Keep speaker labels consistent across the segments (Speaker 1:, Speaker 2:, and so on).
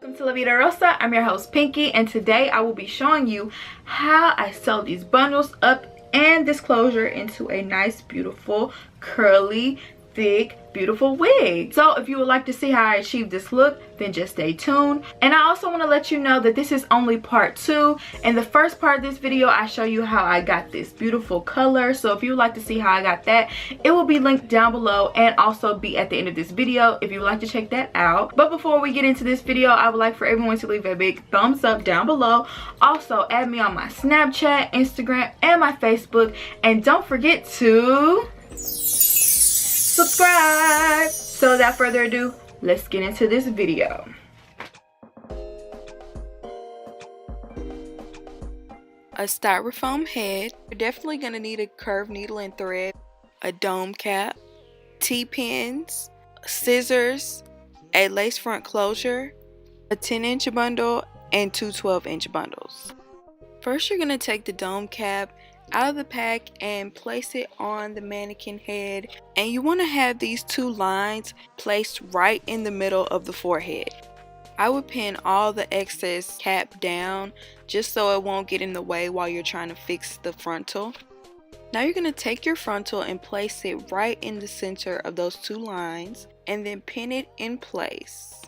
Speaker 1: Welcome to La Vida Rosa. I'm your host Pinky, and today I will be showing you how I sew these bundles up and this closure into a nice, beautiful, curly, thick, beautiful wig. So if you would like to see how I achieved this look, then just stay tuned. And I also want to let you know that this is only part 2. In the first part of this video, I show you how I got this beautiful color. So if you would like to see how I got that, it will be linked down below and also be at the end of this video if you would like to check that out. But before we get into this video, I would like for everyone to leave a big thumbs up down below. Also add me on my Snapchat, Instagram, and my Facebook. And don't forget to subscribe. So without further ado, let's get into this video. A styrofoam head. You're definitely going to need a curved needle and thread, a dome cap, T-pins, scissors, a lace front closure, a 10-inch bundle, and two 12-inch bundles. First, you're going to take the dome cap out of the pack and place it on the mannequin head, and you want to have these two lines placed right in the middle of the forehead. I would pin all the excess cap down just so it won't get in the way while you're trying to fix the frontal. Now you're going to take your frontal and place it right in the center of those two lines and then pin it in place.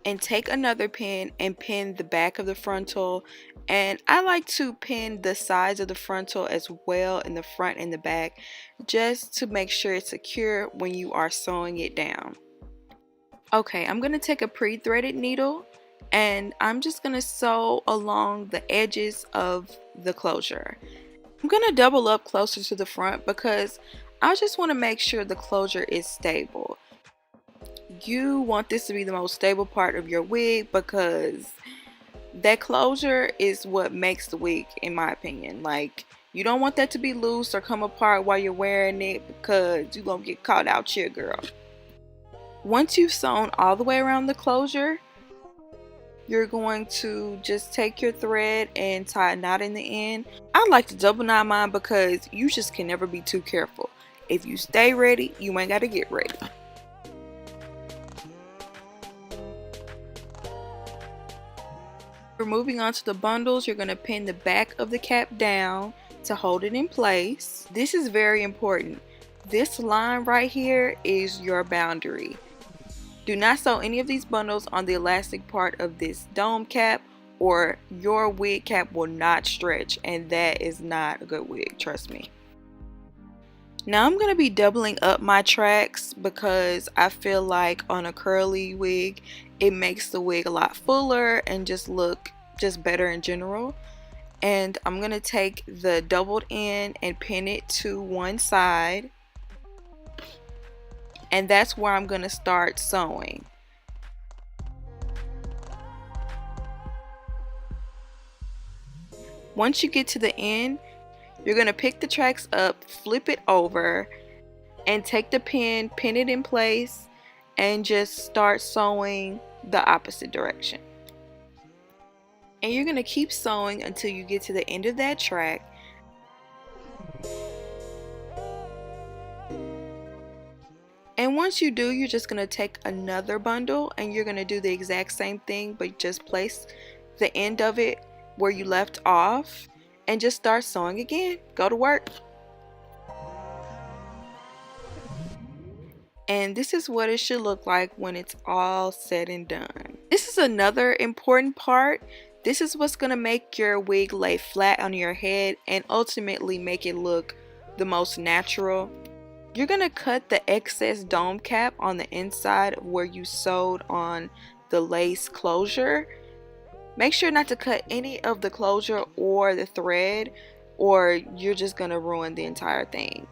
Speaker 1: And take another pin and pin the back of the frontal, and I like to pin the sides of the frontal as well in the front and the back just to make sure it's secure when you are sewing it down. Okay, I'm going to take a pre-threaded needle and I'm just going to sew along the edges of the closure. I'm going to double up closer to the front because I just want to make sure the closure is stable. You want this to be the most stable part of your wig because that closure is what makes the wig, in my opinion. Like, you don't want that to be loose or come apart while you're wearing it because you're gonna get caught out here, girl. Once you've sewn all the way around the closure, you're going to just take your thread and tie a knot in the end. I like to double knot mine because you just can never be too careful. If you stay ready, you ain't got to get ready. For moving on to the bundles, you're going to pin the back of the cap down to hold it in place. This is very important. This line right here is your boundary. Do not sew any of these bundles on the elastic part of this dome cap or your wig cap will not stretch, and that is not a good wig, trust me. Now I'm going to be doubling up my tracks because I feel like on a curly wig it makes the wig a lot fuller and just look just better in general. And I'm going to take the doubled end and pin it to one side, and that's where I'm going to start sewing. Once you get to the end, you're going to pick the tracks up, flip it over, and take the pin, pin it in place, and just start sewing the opposite direction. And you're going to keep sewing until you get to the end of that track. And once you do, you're just going to take another bundle and you're going to do the exact same thing, but just place the end of it where you left off and just start sewing again. Go to work. And this is what it should look like when it's all said and done. This is another important part. This is what's going to make your wig lay flat on your head and ultimately make it look the most natural. You're going to cut the excess dome cap on the inside of where you sewed on the lace closure. Make sure not to cut any of the closure or the thread, or you're just going to ruin the entire thing.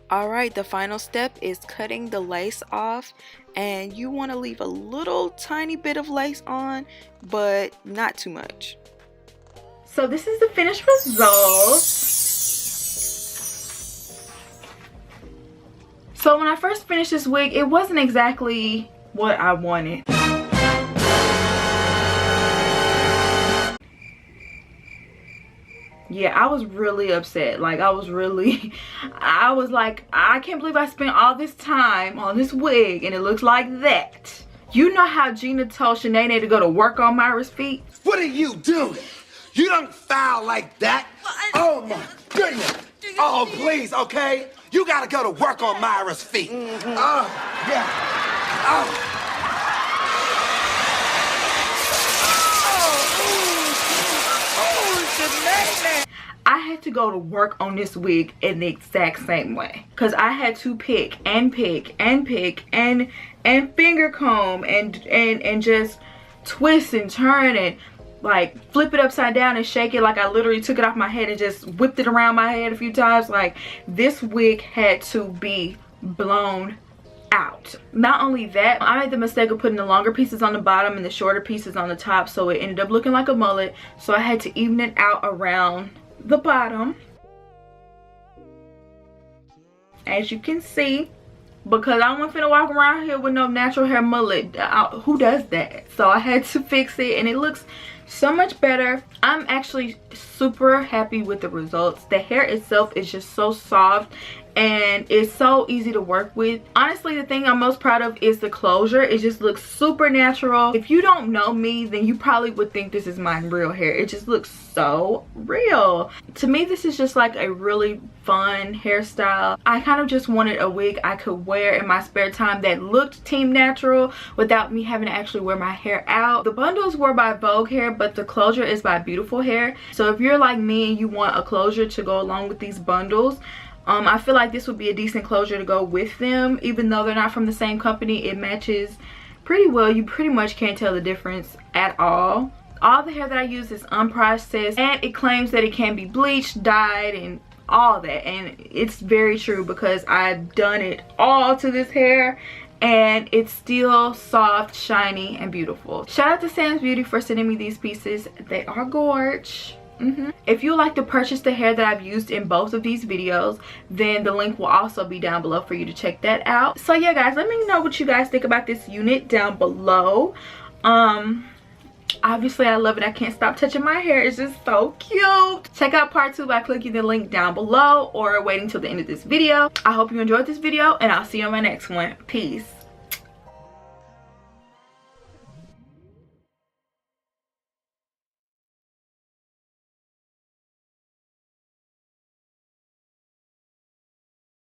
Speaker 1: Alright, the final step is cutting the lace off, and you want to leave a little tiny bit of lace on, but not too much. So this is the finished result. So when I first finished this wig, it wasn't exactly what I wanted.
Speaker 2: yeah, I was really upset. Like, I was like, I can't believe I spent all this time on this wig and it looks like that. You know how Gina told Shanae to go to work on Myra's feet?
Speaker 3: What are you doing? You don't foul like that. Oh my goodness. Oh, please, okay? You gotta go to work on Myra's feet. Oh, yeah. Oh.
Speaker 2: I had to go to work on this wig in the exact same way, because I had to pick and finger comb and just twist and turn and like flip it upside down and shake it. Like, I literally took it off my head and just whipped it around my head a few times. Like, this wig had to be blown out. Not only that, I made the mistake of putting the longer pieces on the bottom and the shorter pieces on the top, so it ended up looking like a mullet. So I had to even it out around the bottom, as you can see, because I wasn't finna walk around here with no natural hair mullet. Who does that? So I had to fix it, and it looks so much better. I'm actually super happy with the results. The hair itself is just so soft and it's so easy to work with. Honestly, the thing I'm most proud of is the closure. It just looks super natural. If you don't know me, then you probably would think this is my real hair. It just looks so real. To me, this is just like a really fun hairstyle. I kind of just wanted a wig I could wear in my spare time that looked team natural without me having to actually wear my hair out. The bundles were by Vogue Hair, but the closure is by Beautiful Hair. So if you're like me and you want a closure to go along with these bundles, I feel like this would be a decent closure to go with them. Even though they're not from the same company, it matches pretty well. You pretty much can't tell the difference at all. All the hair that I use is unprocessed, and it claims that it can be bleached, dyed, and all that. And it's very true, because I've done it all to this hair and it's still soft, shiny, and beautiful. Shout out to Sam's Beauty for sending me these pieces. They are gorgeous. If you like to purchase the hair that I've used in both of these videos, then the link will also be down below for you to check that out. So yeah, guys, let me know what you guys think about this unit down below. Obviously I love it. I can't stop touching my hair. It's just so cute. Check out part 2 by clicking the link down below or waiting till the end of this video. I hope you enjoyed this video, and I'll see you on my next one. Peace.